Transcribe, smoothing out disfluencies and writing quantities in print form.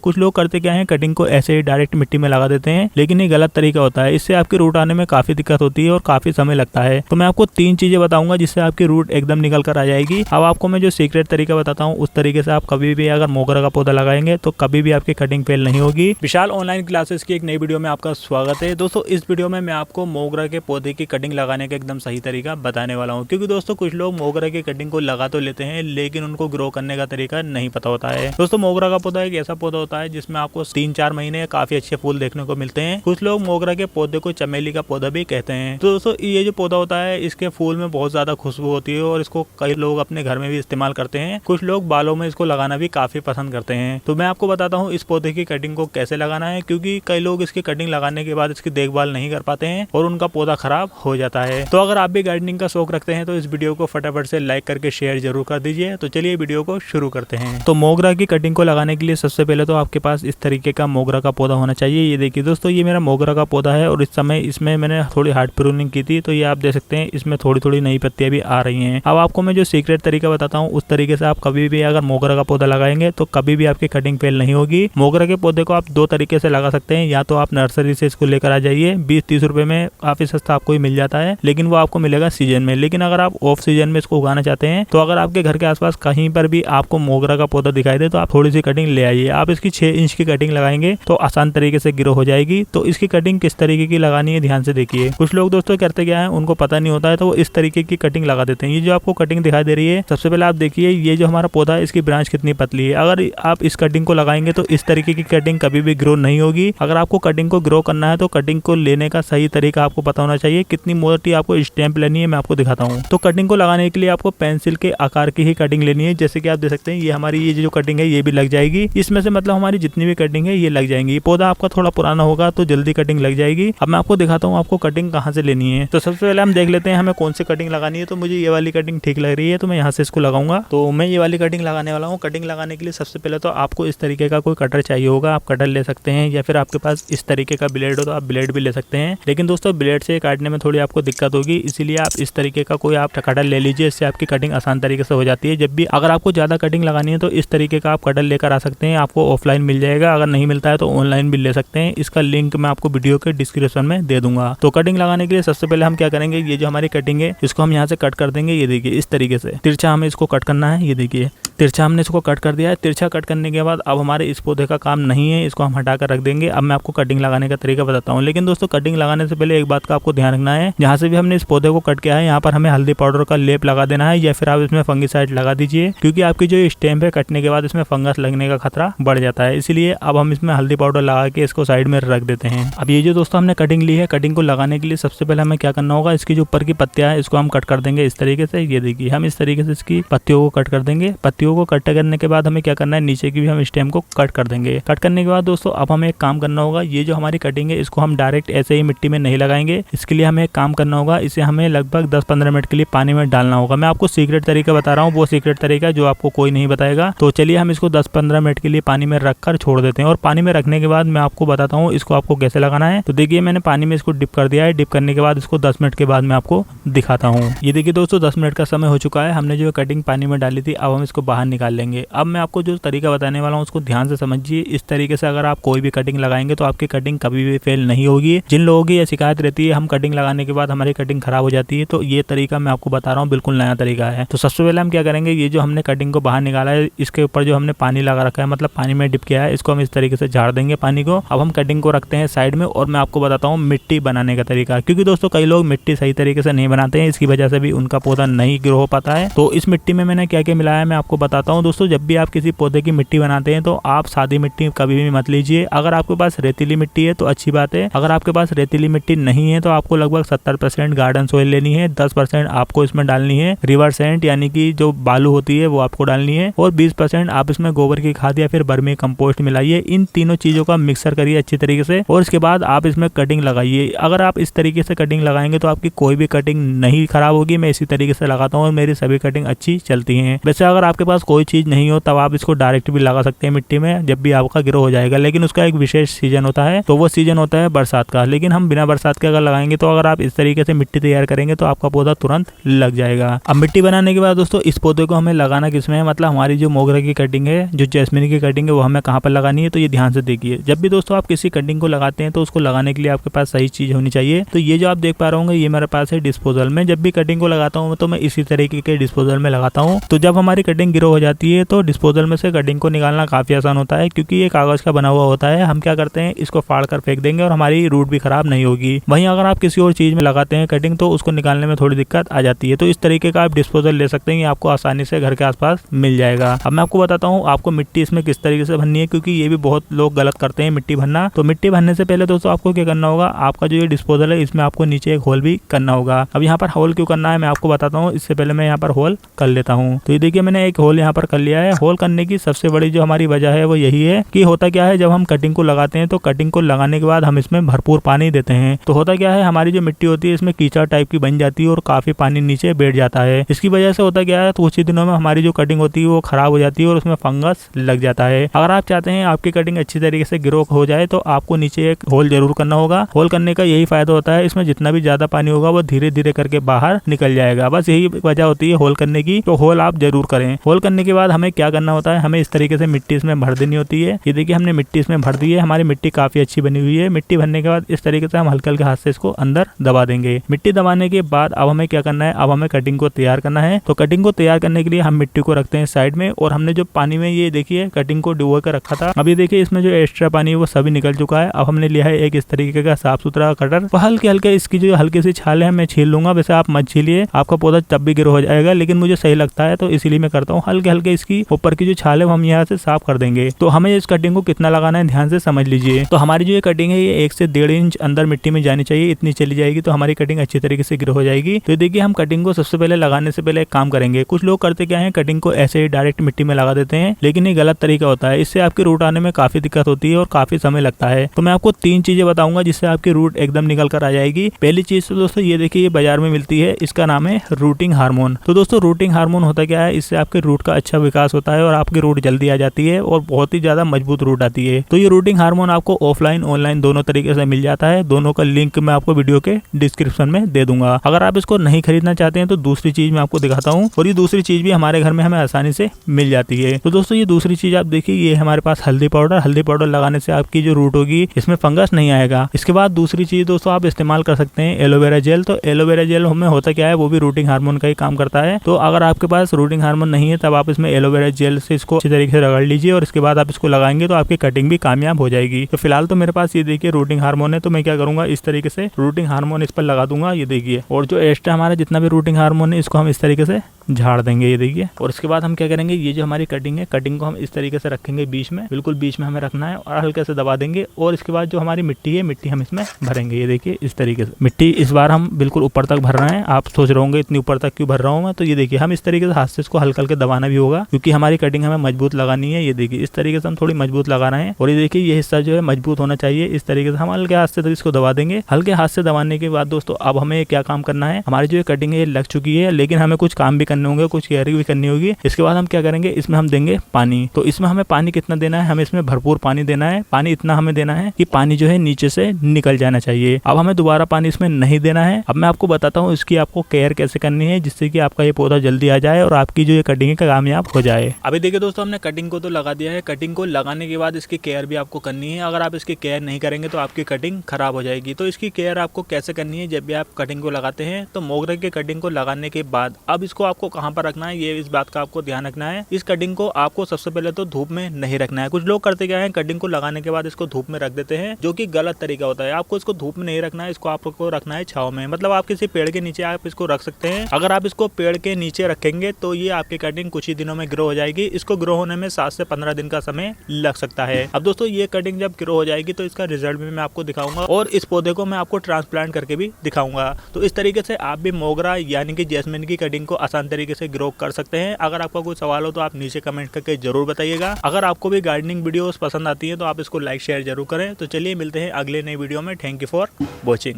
कुछ लोग करते क्या है, कटिंग को ऐसे ही डायरेक्ट मिट्टी में लगा देते हैं, लेकिन ये गलत तरीका होता है। इससे आपकी रूट आने में काफी दिक्कत होती है और काफी समय लगता है। तो मैं आपको 3 चीजें बताऊंगा जिससे आपकी रूट एकदम निकल कर आ जाएगी। अब आपको मैं जो सीक्रेट तरीका बताता हूँ उस तरीके से आप कभी भी अगर मोगरा का पौधा लगाएंगे तो कभी भी आपकी कटिंग फेल नहीं होगी। विशाल ऑनलाइन क्लासेस की एक नई वीडियो में आपका स्वागत है। दोस्तों इस वीडियो में मैं आपको मोगरा के पौधे की कटिंग लगाने का एकदम सही तरीका बताने वाला हूँ, क्योंकि दोस्तों कुछ लोग मोगरा की कटिंग को लगा तो लेते हैं लेकिन उनको ग्रो करने का तरीका नहीं पता होता है। दोस्तों मोगरा का पौधा एक ऐसा पौधा होता है जिसमें आपको 3-4 महीने काफी अच्छे फूल देखने को मिलते हैं। कुछ लोग मोगरा के पौधे को चमेली का पौधा भी कहते हैं। तो दोस्तों ये जो पौधा होता है इसके फूल में बहुत ज्यादा खुशबू होती है और इसको कई लोग अपने घर में भी इस्तेमाल करते हैं। कुछ लोग बालों में इसको लगाना भी काफी पसंद करते हैं। तो मैं आपको बताता हूँ इस पौधे की कटिंग को कैसे लगाना है, क्योंकि कई लोग इसकी कटिंग लगाने के बाद इसकी देखभाल नहीं कर पाते हैं और उनका पौधा खराब हो जाता है। तो अगर आप भी गार्डनिंग का शौक रखते हैं तो इस वीडियो को फटाफट से लाइक करके शेयर जरूर कर दीजिए। तो चलिए वीडियो को शुरू करते हैं। तो मोगरा की कटिंग को लगाने के लिए सबसे पहले तो आपके पास इस तरीके का मोगरा का पौधा होना चाहिए। ये देखिए दोस्तों ये मेरा मोगरा का पौधा है और इस समय इसमें मैंने थोड़ी हार्ड प्रूनिंग की थी, तो ये आप देख सकते हैं इसमें थोड़ी थोड़ी नई पत्तियां भी आ रही हैं। अब आपको मैं जो सीक्रेट तरीका बताता हूँ उस तरीके से आप कभी भी अगर मोगरा का पौधा लगाएंगे तो कभी भी आपकी कटिंग फेल नहीं होगी। मोगरा के पौधे को आप 2 तरीके से लगा सकते हैं, या तो आप नर्सरी से इसको लेकर आ जाइए, 20-30 रुपए में काफी सस्ता आपको ही मिल जाता है, लेकिन वो आपको मिलेगा सीजन में। लेकिन अगर आप ऑफ सीजन में इसको उगाना चाहते हैं तो अगर आपके घर के आसपास कहीं पर भी आपको मोगरा का पौधा दिखाई दे तो आप थोड़ी सी कटिंग ले आइए। आप इसकी 6 इंच की कटिंग लगाएंगे तो आसान तरीके से ग्रो हो जाएगी। तो इसकी कटिंग किस तरीके की लगानी है ध्यान से देखिए। कुछ लोग दोस्तों करते क्या है, उनको पता नहीं होता है तो वो इस तरीके की कटिंग लगा देते हैं। ये जो आपको कटिंग दिखाई दे रही है, सबसे पहले आप देखिए ये जो हमारा पौधा है इसकी ब्रांच कितनी पतली है। अगर आप इस कटिंग को लगाएंगे तो इस तरीके की कटिंग कभी भी ग्रो नहीं होगी। अगर आपको कटिंग को ग्रो करना है तो कटिंग को लेने का सही तरीका आपको पता होना चाहिए। कितनी मोटी आपको स्टैंप लेनी है मैं आपको दिखाता हूँ। तो कटिंग को लगाने के लिए आपको पेंसिल के आकार की ही कटिंग लेनी है। जैसे कि आप देख सकते हैं ये हमारी ये जो कटिंग है ये भी लग जाएगी। इसमें से मतलब हमारी जितनी भी कटिंग है ये लग जाएंगी। पौधा आपका थोड़ा पुराना होगा तो जल्दी कटिंग लग जाएगी। अब मैं आपको दिखाता हूँ आपको कटिंग कहाँ से लेनी है। तो सबसे पहले हम देख लेते हैं हमें कौन सी कटिंग लगानी है। तो मुझे ये वाली कटिंग ठीक लग रही है तो मैं यहाँ से इसको लगाऊंगा। तो मैं ये वाली कटिंग लगाने वाला हूँ। कटिंग लगाने के लिए सबसे पहले तो आपको इस तरीके का कोई कटर चाहिए होगा। आप कटर ले सकते हैं या फिर आपके पास इस तरीके का ब्लेड हो तो आप ब्लेड भी ले सकते हैं। लेकिन दोस्तों ब्लेड से काटने में थोड़ी आपको दिक्कत होगी, इसीलिए आप इस तरीके का कोई आप कटर ले लीजिए। इससे आपकी कटिंग आसान तरीके से हो जाती है। जब भी अगर आपको ज्यादा कटिंग लगानी है तो इस तरीके का आप कटर लेकर आ सकते हैं। आपको ऑफलाइन मिल जाएगा, अगर नहीं मिलता है तो ऑनलाइन भी ले सकते हैं। इसका लिंक मैं आपको वीडियो के डिस्क्रिप्शन में दे दूंगा। तो कटिंग लगाने के लिए सबसे पहले हम क्या करेंगे, ये जो हमारी कटिंग है इसको हम यहाँ से कट कर देंगे। ये देखिए इस तरीके से तिरछा हमें इसको कट करना है। ये देखिए तिरछा हमने इसको कट कर दिया है। तिरछा कट करने के बाद अब हमारे इस पौधे का काम नहीं है, इसको हम हटा कर रख देंगे। अब मैं आपको कटिंग लगाने का तरीका बताता हूँ। लेकिन दोस्तों कटिंग लगाने से पहले एक बात का आपको ध्यान रखना है, जहाँ से भी हमने इस पौधे को कट किया है यहाँ पर हमें हल्दी पाउडर का लेप लगा देना है, या फिर आप इसमें फंगिसाइड लगा दीजिए, क्योंकि आपकी जो स्टेम है कटने के बाद इसमें फंगस लगने का खतरा बढ़ जाता है। इसलिए अब हम इसमें हल्दी पाउडर लगा के इसको साइड में रख देते हैं। अब ये जो दोस्तों हमने कटिंग ली है, कटिंग को लगाने के लिए सबसे पहले हमें क्या करना होगा, इसकी जो ऊपर की पत्तियां है इसको हम कट कर देंगे इस तरीके से। ये देखिए हम इस तरीके से इसकी पत्तियों को कट कर देंगे। पत्तियों को कट करने के बाद हमें क्या करना है, नीचे की भी हम स्टेम को कट कर देंगे। कट करने के बाद दोस्तों अब हमें एक काम करना होगा, ये जो हमारी कटिंग है इसको हम डायरेक्ट ऐसे ही मिट्टी में नहीं लगाएंगे। इसके लिए हमें एक काम करना होगा, इसे हमें लगभग 10-15 मिनट के लिए पानी में डालना होगा। मैं आपको सीक्रेट तरीका बता रहा हूँ, वो सीक्रेट तरीका जो आपको कोई नहीं बताएगा। तो चलिए हम इसको 10-15 मिनट के लिए पानी में रखकर छोड़ देते हैं। और पानी में रखने के बाद मैं आपको बताता हूँ इसको आपको कैसे लगाना है। तो देखिए मैंने पानी में इसको डिप कर दिया है। डिप करने के बाद इसको 10 मिनट के बाद मैं आपको दिखाता हूँ। ये देखिए दोस्तों 10 मिनट का समय हो चुका है। हमने जो कटिंग पानी में डाली थी अब हम इसको बाहर निकाल लेंगे। अब मैं आपको जो तरीका बताने वाला हूँ उसको ध्यान से समझिए। इस तरीके से अगर आप कोई भी कटिंग लगाएंगे तो आपकी कटिंग कभी भी फेल नहीं होगी। जिन लोगों की यह शिकायत रहती है हम कटिंग लगाने के बाद हमारी कटिंग खराब हो जाती है, तो ये तरीका मैं आपको बता रहा हूँ बिल्कुल नया तरीका है। तो सबसे पहले हम क्या करेंगे, ये जो हमने कटिंग को बाहर निकाला है इसके ऊपर जो हमने पानी लगा रखा है, मतलब पानी में डिप किया है, इसको हम इस तरीके से झाड़ देंगे पानी को। अब हम कटिंग को रखते हैं साइड में और मैं आपको बताता हूँ मिट्टी बनाने का तरीका, क्योंकि दोस्तों कई लोग मिट्टी सही तरीके से नहीं बनाते हैं, इसकी वजह से भी उनका पौधा नहीं ग्रो हो पाता है। तो इस मिट्टी में मैंने क्या क्या मिलाया है मैं आपको बताता हूँ। दोस्तों जब भी आप किसी पौधे की मिट्टी बनाते हैं तो आप सादी मिट्टी कभी भी मत लीजिए। अगर आपके पास रेतीली मिट्टी है तो अच्छी बात है। अगर आपके पास रेतीली मिट्टी नहीं है तो आपको लगभग 70% गार्डन सॉइल लेनी है, 10% आपको इसमें डालनी है रिवर सैंड यानी कि जो बालू होती है वो आपको डालनी है, और 20% आप इसमें गोबर की खाद या फिर वर्मी कंपोस्ट मिलाइए। इन तीनों चीजों का मिक्सर करिए अच्छी तरीके से और इसके बाद आप इसमें कटिंग लगाइए। अगर आप इस तरीके से कटिंग लगाएंगे तो आपकी कोई भी कटिंग नहीं खराब होगी। मैं इसी तरीके से लगाता हूँ और मेरी सभी कटिंग अच्छी चलती हैं। वैसे अगर आपके पास कोई चीज नहीं हो तब आप इसको डायरेक्ट भी लगा सकते हैं मिट्टी में, जब भी आपका ग्रो हो जाएगा। लेकिन उसका एक विशेष सीजन होता है, तो वो सीजन होता है बरसात का। लेकिन हम बिना बरसात के अगर लगाएंगे तो अगर आप इस तरीके से मिट्टी तैयार करेंगे तो आपका पौधा तुरंत लग जाएगा। अब मिट्टी बनाने के बाद दोस्तों इस पौधे को हमें लगाना किसमें है, मतलब हमारी जो मोगरा की कटिंग है, जो जैस्मिन की कटिंग है, वो हमें हमें कहाँ पर लगानी है, तो ये ध्यान से देखिए। जब भी दोस्तों आप किसी कटिंग को लगाते हैं तो उसको लगाने के लिए आपके पास सही चीज होनी चाहिए। तो ये जो आप देख पा रहे होंगे ये मेरे पास है डिस्पोजल में। जब भी कटिंग को लगाता हूँ तो मैं इसी तरीके के डिस्पोजल में लगाता हूँ। तो जब हमारी कटिंग गिरो हो जाती है तो डिस्पोजल में से कटिंग को निकालना काफी आसान होता है, क्योंकि ये कागज का बना हुआ होता है। हम क्या करते हैं, इसको फाड़ कर फेंक देंगे और हमारी रूट भी खराब नहीं होगी। वहीं अगर आप किसी और चीज में लगाते हैं कटिंग तो उसको निकालने में थोड़ी दिक्कत आ जाती है। तो इस तरीके का आप डिस्पोजल ले सकते हैं, आपको आसानी से घर के आसपास मिल जाएगा। अब मैं आपको बताता हूँ आपको मिट्टी इसमें किस तरीके से भरनी है, क्योंकि ये भी बहुत लोग गलत करते हैं मिट्टी भरना। तो मिट्टी भरने से पहले दोस्तों आपको क्या करना होगा, आपका जो ये डिस्पोजल है इसमें आपको नीचे एक होल भी करना होगा। अब यहाँ पर होल क्यों करना है मैं आपको बताता हूँ। इससे पहले मैं यहाँ पर होल कर लेता हूँ। तो ये देखिए मैंने एक होल यहाँ पर कर लिया है। होल करने की सबसे बड़ी जो हमारी वजह है वो यही है कि होता क्या है, जब हम कटिंग को लगाते हैं तो कटिंग को लगाने के बाद हम इसमें भरपूर पानी देते हैं। तो होता क्या है, हमारी जो मिट्टी होती है इसमें कीचड़ टाइप की बन जाती है और काफी पानी नीचे बैठ जाता है। इसकी वजह से होता क्या है, तो कुछ ही दिनों में हमारी जो कटिंग होती है वो खराब हो जाती है और उसमें फंगस लग जाता है। अगर आप चाहते हैं आपकी कटिंग अच्छी तरीके से ग्रो हो जाए तो आपको नीचे एक होल जरूर करना होगा। होल करने का यही फायदा होता है, इसमें जितना भी ज्यादा पानी होगा वो धीरे धीरे करके बाहर निकल जाएगा। बस यही वजह होती है होल करने की। तो होल आप जरूर करें। होल करने के बाद हमें क्या करना होता है, हमें इस तरीके से मिट्टी इसमें भर देनी होती है। ये देखिए हमने मिट्टी इसमें भर दी है। हमारी मिट्टी काफी अच्छी बनी हुई है। मिट्टी भरने के बाद इस तरीके से हम हल्के हल्के हाथ से इसको अंदर दबा देंगे। मिट्टी दबाने के बाद अब हमें क्या करना है, अब हमें कटिंग को तैयार करना है। तो कटिंग को तैयार करने के लिए हम मिट्टी को रखते हैं साइड में, और हमने जो पानी में ये देखिए कटिंग को डुबो कर रखा था, अभी देखिए इसमें जो एक्स्ट्रा पानी है वो सभी निकल चुका है। अब हमने लिया है एक इस तरीके का साफ सुथरा कटर। तो हल्के हल्के इसकी जो हल्की सी छाल है मैं छील लूंगा। वैसे आप मत छीलिए, आपका पौधा तब भी ग्रो हो जाएगा, लेकिन मुझे सही लगता है तो इसीलिए मैं करता हूँ। हल्के हल्के इसकी ऊपर की जो छाल है वो हम यहाँ से साफ कर देंगे। तो हमें इस कटिंग को कितना लगाना है ध्यान से समझ लीजिए। तो हमारी जो ये कटिंग है ये 1 से 1.5 इंच अंदर मिट्टी में जानी चाहिए। इतनी चली जाएगी तो हमारी कटिंग अच्छी तरीके से ग्रो हो जाएगी। तो देखिए हम कटिंग को सबसे पहले लगाने से पहले एक काम करेंगे। कुछ लोग करते क्या है, कटिंग को ऐसे ही डायरेक्ट मिट्टी में लगा देते हैं, लेकिन ये गलत तरीका होता है। इससे आपकी रूट आने में काफी दिक्कत होती है और काफी समय लगता है। तो मैं आपको 3 चीजें बताऊंगा जिससे आपकी रूट एकदम निकल कर आ जाएगी। पहली चीज तो दोस्तों ये देखिए ये बाजार में मिलती है, इसका नाम है रूटिंग हार्मोन। तो दोस्तों रूटिंग हार्मोन होता क्या है, इससे आपके रूट का अच्छा विकास होता है और आपकी रूट जल्दी आ जाती है और बहुत ही ज्यादा मजबूत रूट आती है। तो ये रूटिंग हार्मोन आपको ऑफलाइन ऑनलाइन दोनों तरीके से मिल जाता है। दोनों का लिंक मैं आपको वीडियो के डिस्क्रिप्शन में दे दूंगा। अगर आप इसको नहीं खरीदना चाहते हैं तो दूसरी चीज मैं आपको दिखाता हूँ, और ये दूसरी चीज भी हमारे घर में हमें आसानी से मिल जाती है। तो दोस्तों ये दूसरी चीज आप देखिए, ये हमारे पास हल्दी पाउडर। हल्दी पाउडर लगाने से आपकी जो रूट होगी इसमें फंगस नहीं आएगा। इसके बाद दूसरी चीज दोस्तों आप इस्तेमाल कर सकते हैं एलोवेरा जेल। तो एलोवेरा जेल हमें होता क्या है, वो भी रूटिंग हार्मोन का ही काम करता है। तो अगर आपके पास रूटिंग हार्मोन नहीं है तब आप इसमें एलोवेरा जेल से इसको अच्छी तरीके से रगड़ लीजिए और इसके बाद आप इसको लगाएंगे तो आपकी कटिंग भी कामयाब हो जाएगी। तो फिलहाल तो मेरे पास ये देखिए रूटिंग हार्मोन है, तो मैं क्या करूंगा इस तरीके से रूटिंग हार्मोन इस पर लगा दूंगा। ये देखिए, और जो एक्स्ट्रा हमारा जितना भी रूटिंग हार्मोन है इसको हम इस तरीके से झाड़ देंगे। ये देखिए, और इसके बाद हम क्या करेंगे, ये जो हमारी कटिंग है कटिंग को हम इस तरीके से रखेंगे बीच में, बिल्कुल बीच में हमें रखना है और हल्के से दबा देंगे। और इसके बाद जो हमारी मिट्टी है मिट्टी हम इसमें भरेंगे। ये देखिए इस तरीके से मिट्टी इस बार हम बिल्कुल ऊपर तक भर रहे हैं। आप सोच रहे होंगे इतनी ऊपर तक क्यों भर रहा हूँ मैं, तो ये देखिए हम इस तरीके से हाथ से इसको हल्का हल्के दबाना भी होगा, क्योंकि हमारी कटिंग हमें मजबूत लगानी है। ये देखिए इस तरीके से हम थोड़ी मजबूत लगा रहे हैं, और ये देखिए ये हिस्सा जो है मजबूत होना चाहिए। इस तरीके से हम हल्के हाथ से इसको दबा देंगे। हल्के हाथ से दबाने के बाद दोस्तों अब हमें क्या काम करना है, हमारी जो कटिंग है ये लग चुकी है, लेकिन हमें कुछ काम भी करने होंगे, कुछ केयरिंग भी करनी होगी। इसके बाद हम क्या करेंगे, इसमें हम देंगे पानी। तो इसमें हमें पानी कितना देना है, हमें इसमें भरपूर पानी देना है। पानी इतना हमें देना है कि पानी जो है नीचे से निकल जाना चाहिए। अब हमें दोबारा पानी इसमें नहीं देना है। अब मैं आपको बताता हूँ इसकी आपको केयर कैसे करनी है, जिससे कि आपका ये पौधा जल्दी आ जाए और आपकी जो ये कटिंग है कामयाब हो जाए। अभी देखिए दोस्तों हमने कटिंग को तो लगा दिया है। कटिंग को लगाने के बाद इसकी केयर भी आपको करनी है। अगर आप इसकी केयर नहीं करेंगे तो आपकी कटिंग खराब हो जाएगी। तो इसकी केयर आपको कैसे करनी है, जब भी आप कटिंग को लगाते हैं तो मोगरे के कटिंग को लगाने के बाद अब इसको आपको कहाँ पर रखना है, ये इस बात का आपको ध्यान रखना है। इस कटिंग को आपको सबसे पहले तो धूप में नहीं रखना है। कुछ लोग करते क्या है, कटिंग को लगाने के बाद इसको धूप में रख देते हैं, जो कि गलत तरीका होता है। आपको इसको धूप में नहीं रखना है, इसको आपको रखना है छांव में। मतलब आप किसी पेड़ के नीचे आप इसको रख सकते हैं। अगर आप इसको पेड़ के नीचे रखेंगे तो ये आपकी कटिंग कुछ ही दिनों में ग्रो हो जाएगी। इसको ग्रो होने में 7 से 15 दिन का समय लग सकता है। अब दोस्तों ये कटिंग जब ग्रो हो जाएगी तो इसका रिजल्ट भी मैं आपको दिखाऊंगा, और इस पौधे को मैं आपको ट्रांसप्लांट करके भी दिखाऊंगा। तो इस तरीके से आप भी मोगरा यानी कि जैस्मिन की कटिंग को आसान तरीके से ग्रो कर सकते हैं। अगर आपका कोई सवाल हो तो आप नीचे कमेंट करके जरूर बताइएगा। अगर आपको भी गार्डनिंग वीडियोस पसंद आती है तो आप इसको लाइक शेयर जरूर करें। तो चलिए मिलते हैं अगले नई वीडियो में। Thank you for watching.